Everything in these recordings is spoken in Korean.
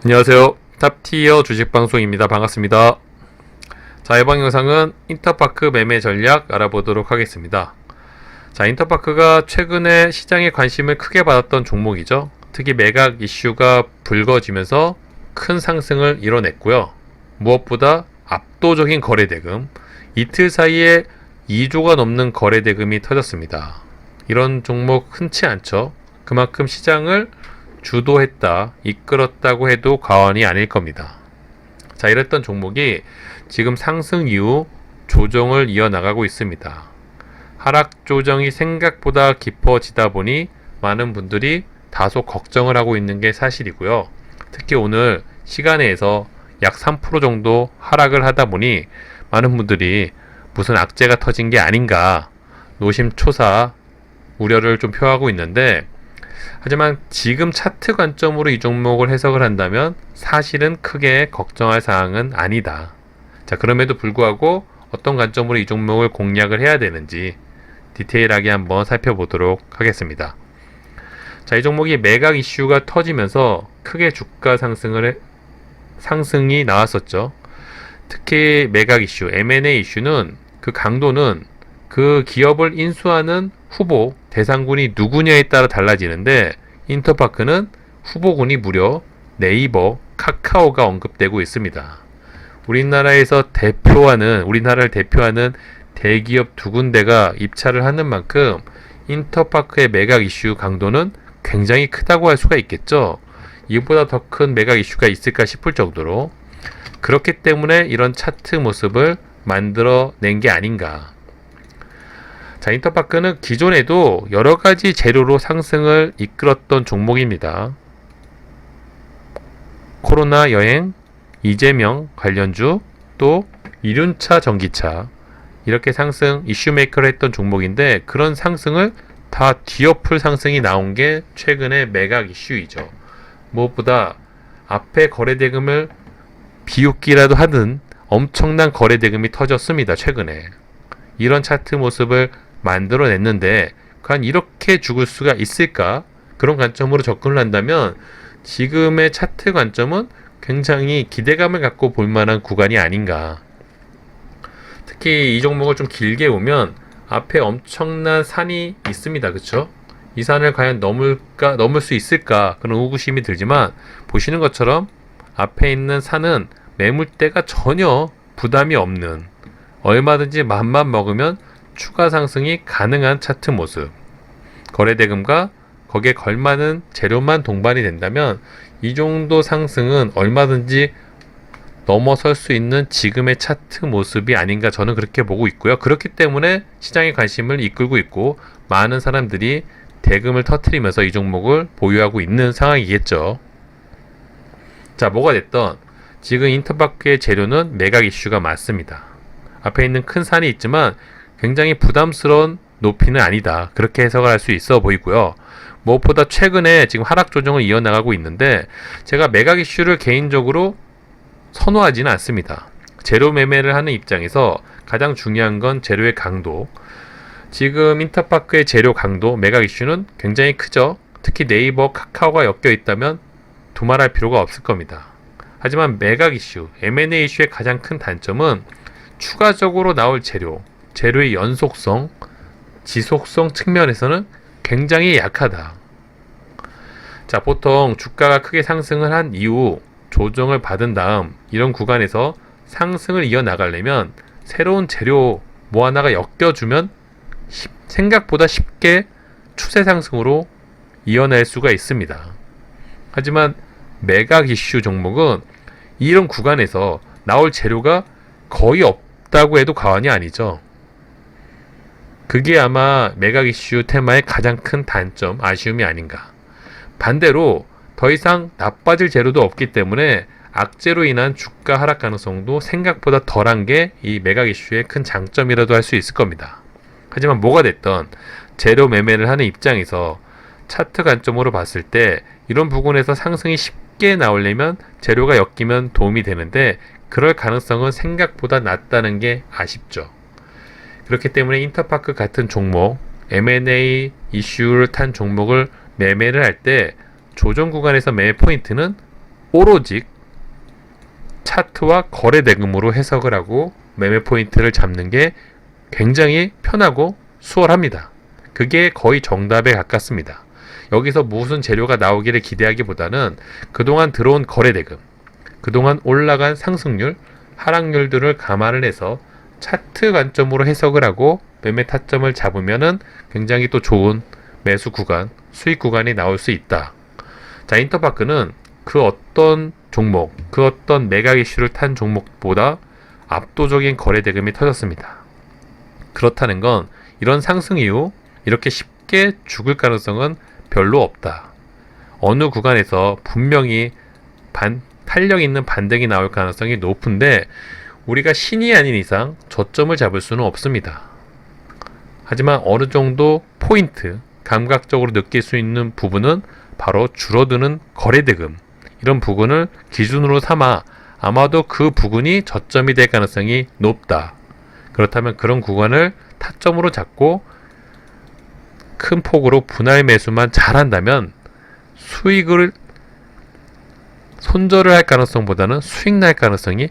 안녕하세요. 탑티어 주식방송입니다. 반갑습니다. 자, 이번 영상은 인터파크 매매 전략 알아보도록 하겠습니다. 자, 인터파크가 최근에 시장의 관심을 크게 받았던 종목이죠. 특히 매각 이슈가 불거지면서 큰 상승을 이뤄냈고요. 무엇보다 압도적인 거래대금, 이틀 사이에 2조가 넘는 거래대금이 터졌습니다. 이런 종목 흔치 않죠. 그만큼 시장을 주도했다, 이끌었다고 해도 과언이 아닐 겁니다. 자, 이랬던 종목이 지금 상승 이후 조정을 이어나가고 있습니다. 하락 조정이 생각보다 깊어지다 보니 많은 분들이 다소 걱정을 하고 있는 게 사실이고요. 특히 오늘 시간에서 약 3% 정도 하락을 하다 보니 많은 분들이 무슨 악재가 터진 게 아닌가 노심초사 우려를 좀 표하고 있는데, 하지만 지금 차트 관점으로 이 종목을 해석을 한다면 사실은 크게 걱정할 사항은 아니다. 자, 그럼에도 불구하고 어떤 관점으로 이 종목을 공략을 해야 되는지 디테일하게 한번 살펴보도록 하겠습니다. 자, 이 종목이 매각 이슈가 터지면서 크게 주가 상승이 나왔었죠. 특히 매각 이슈, M&A 이슈는 그 강도는 그 기업을 인수하는 후보, 대상군이 누구냐에 따라 달라지는데, 인터파크는 후보군이 무려 네이버, 카카오가 언급되고 있습니다. 우리나라를 대표하는 대기업 두 군데가 입찰을 하는 만큼 인터파크의 매각 이슈 강도는 굉장히 크다고 할 수가 있겠죠. 이보다 더 큰 매각 이슈가 있을까 싶을 정도로, 그렇기 때문에 이런 차트 모습을 만들어낸 게 아닌가. 자, 인터파크는 기존에도 여러가지 재료로 상승을 이끌었던 종목입니다. 코로나 여행, 이재명 관련주, 또 이륜차 전기차, 이렇게 상승 이슈메이커를 했던 종목인데, 그런 상승을 다 뒤엎을 상승이 나온 게 최근의 매각 이슈이죠. 무엇보다 앞에 거래대금을 비웃기라도 하는 엄청난 거래대금이 터졌습니다. 최근에 이런 차트 모습을 만들어냈는데 과연 이렇게 죽을 수가 있을까? 그런 관점으로 접근을 한다면 지금의 차트 관점은 굉장히 기대감을 갖고 볼 만한 구간이 아닌가. 특히 이 종목을 좀 길게 보면 앞에 엄청난 산이 있습니다. 그쵸? 이 산을 과연 넘을 수 있을까? 그런 의구심이 들지만, 보시는 것처럼 앞에 있는 산은 매물대가 전혀 부담이 없는, 얼마든지 맘만 먹으면 추가 상승이 가능한 차트 모습. 거래대금과 거기에 걸맞는 재료만 동반이 된다면 이 정도 상승은 얼마든지 넘어설 수 있는 지금의 차트 모습이 아닌가, 저는 그렇게 보고 있고요. 그렇기 때문에 시장의 관심을 이끌고 있고 많은 사람들이 대금을 터뜨리면서 이 종목을 보유하고 있는 상황이겠죠. 자, 뭐가 됐던 지금 인터파크의 재료는 매각 이슈가 맞습니다. 앞에 있는 큰 산이 있지만 굉장히 부담스러운 높이는 아니다, 그렇게 해석을 할 수 있어 보이고요. 무엇보다 최근에 지금 하락 조정을 이어나가고 있는데, 제가 매각 이슈를 개인적으로 선호하지는 않습니다. 재료 매매를 하는 입장에서 가장 중요한 건 재료의 강도. 지금 인터파크의 재료 강도, 매각 이슈는 굉장히 크죠. 특히 네이버, 카카오가 엮여 있다면 두말할 필요가 없을 겁니다. 하지만 매각 이슈, M&A 이슈의 가장 큰 단점은 추가적으로 나올 재료의 연속성, 지속성 측면에서는 굉장히 약하다. 자, 보통 주가가 크게 상승을 한 이후 조정을 받은 다음 이런 구간에서 상승을 이어나가려면 새로운 재료 뭐 하나가 엮여주면 생각보다 쉽게 추세 상승으로 이어날 수가 있습니다. 하지만 매각 이슈 종목은 이런 구간에서 나올 재료가 거의 없다고 해도 과언이 아니죠. 그게 아마 매각 이슈 테마의 가장 큰 단점, 아쉬움이 아닌가. 반대로 더 이상 나빠질 재료도 없기 때문에 악재로 인한 주가 하락 가능성도 생각보다 덜한 게 이 매각 이슈의 큰 장점이라도 할 수 있을 겁니다. 하지만 뭐가 됐던 재료 매매를 하는 입장에서 차트 관점으로 봤을 때 이런 부분에서 상승이 쉽게 나오려면 재료가 엮이면 도움이 되는데, 그럴 가능성은 생각보다 낮다는 게 아쉽죠. 그렇기 때문에 인터파크 같은 종목, M&A 이슈를 탄 종목을 매매를 할 때 조정 구간에서 매매 포인트는 오로지 차트와 거래 대금으로 해석을 하고 매매 포인트를 잡는 게 굉장히 편하고 수월합니다. 그게 거의 정답에 가깝습니다. 여기서 무슨 재료가 나오기를 기대하기보다는 그동안 들어온 거래 대금, 그동안 올라간 상승률, 하락률들을 감안을 해서 차트 관점으로 해석을 하고 매매 타점을 잡으면은 굉장히 또 좋은 매수 구간, 수익 구간이 나올 수 있다. 자, 인터파크는 그 어떤 종목, 그 어떤 매각 이슈를 탄 종목보다 압도적인 거래 대금이 터졌습니다. 그렇다는 건 이런 상승 이후 이렇게 쉽게 죽을 가능성은 별로 없다. 어느 구간에서 분명히 탄력 있는 반등이 나올 가능성이 높은데 우리가 신이 아닌 이상 저점을 잡을 수는 없습니다. 하지만 어느 정도 포인트, 감각적으로 느낄 수 있는 부분은 바로 줄어드는 거래대금, 이런 부분을 기준으로 삼아 아마도 그 부분이 저점이 될 가능성이 높다. 그렇다면 그런 구간을 타점으로 잡고 큰 폭으로 분할 매수만 잘한다면 수익을 손절을 할 가능성보다는 수익 날 가능성이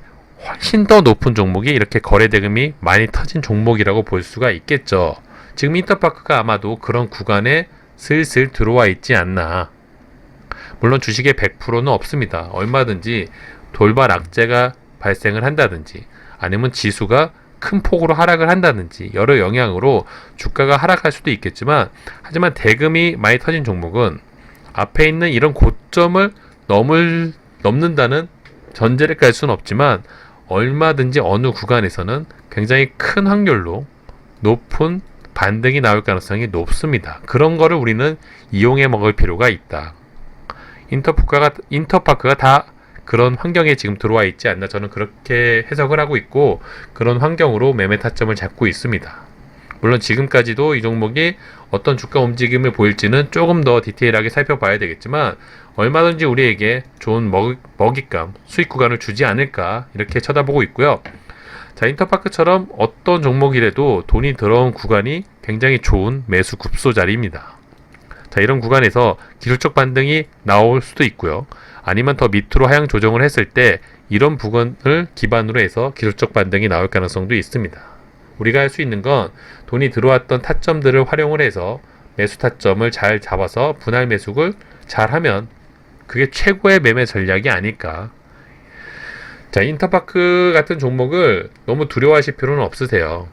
훨씬 더 높은 종목이 이렇게 거래 대금이 많이 터진 종목이라고 볼 수가 있겠죠. 지금 인터파크가 아마도 그런 구간에 슬슬 들어와 있지 않나. 물론 주식의 100%는 없습니다. 얼마든지 돌발 악재가 발생을 한다든지 아니면 지수가 큰 폭으로 하락을 한다든지 여러 영향으로 주가가 하락할 수도 있겠지만, 하지만 대금이 많이 터진 종목은 앞에 있는 이런 고점을 넘는다는 전제를 깔 수는 없지만 얼마든지 어느 구간에서는 굉장히 큰 확률로 높은 반등이 나올 가능성이 높습니다. 그런 거를 우리는 이용해 먹을 필요가 있다. 인터파크가 다 그런 환경에 지금 들어와 있지 않나, 저는 그렇게 해석을 하고 있고 그런 환경으로 매매 타점을 잡고 있습니다. 물론 지금까지도 이 종목이 어떤 주가 움직임을 보일지는 조금 더 디테일하게 살펴봐야 되겠지만 얼마든지 우리에게 좋은 먹잇감, 수익 구간을 주지 않을까 이렇게 쳐다보고 있고요. 자, 인터파크처럼 어떤 종목이라도 돈이 들어온 구간이 굉장히 좋은 매수 급소 자리입니다. 자, 이런 구간에서 기술적 반등이 나올 수도 있고요. 아니면 더 밑으로 하향 조정을 했을 때 이런 부분을 기반으로 해서 기술적 반등이 나올 가능성도 있습니다. 우리가 할 수 있는 건 돈이 들어왔던 타점들을 활용을 해서 매수 타점을 잘 잡아서 분할 매수를 잘 하면 그게 최고의 매매 전략이 아닐까. 자, 인터파크 같은 종목을 너무 두려워하실 필요는 없으세요.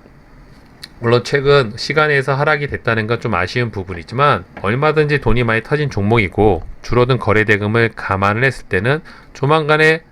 물론 최근 시간에서 하락이 됐다는 건 좀 아쉬운 부분이지만 얼마든지 돈이 많이 터진 종목이고 줄어든 거래 대금을 감안을 했을 때는 조만간에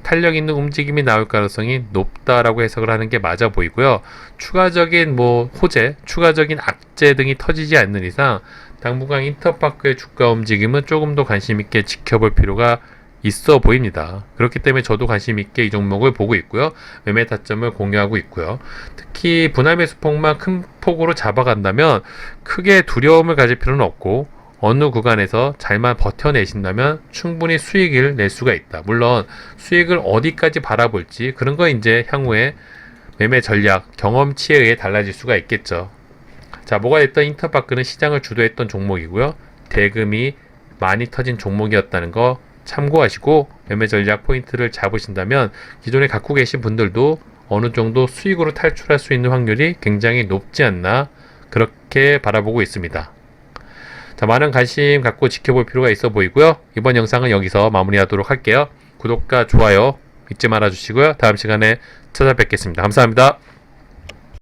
탄력 있는 움직임이 나올 가능성이 높다라고 해석을 하는 게 맞아 보이고요. 추가적인 호재, 추가적인 악재 등이 터지지 않는 이상 당분간 인터파크의 주가 움직임은 조금 더 관심 있게 지켜볼 필요가 있어 보입니다. 그렇기 때문에 저도 관심 있게 이 종목을 보고 있고요. 매매 타점을 공유하고 있고요. 특히 분할 매수 폭만 큰 폭으로 잡아간다면 크게 두려움을 가질 필요는 없고 어느 구간에서 잘만 버텨내신다면 충분히 수익을 낼 수가 있다. 물론 수익을 어디까지 바라볼지 그런 거 이제 향후에 매매 전략, 경험치에 의해 달라질 수가 있겠죠. 자, 뭐가 됐든 인터파크는 시장을 주도했던 종목이고요. 대금이 많이 터진 종목이었다는 거 참고하시고 매매 전략 포인트를 잡으신다면 기존에 갖고 계신 분들도 어느 정도 수익으로 탈출할 수 있는 확률이 굉장히 높지 않나 그렇게 바라보고 있습니다. 자, 많은 관심 갖고 지켜볼 필요가 있어 보이고요. 이번 영상은 여기서 마무리하도록 할게요. 구독과 좋아요 잊지 말아 주시고요. 다음 시간에 찾아뵙겠습니다. 감사합니다.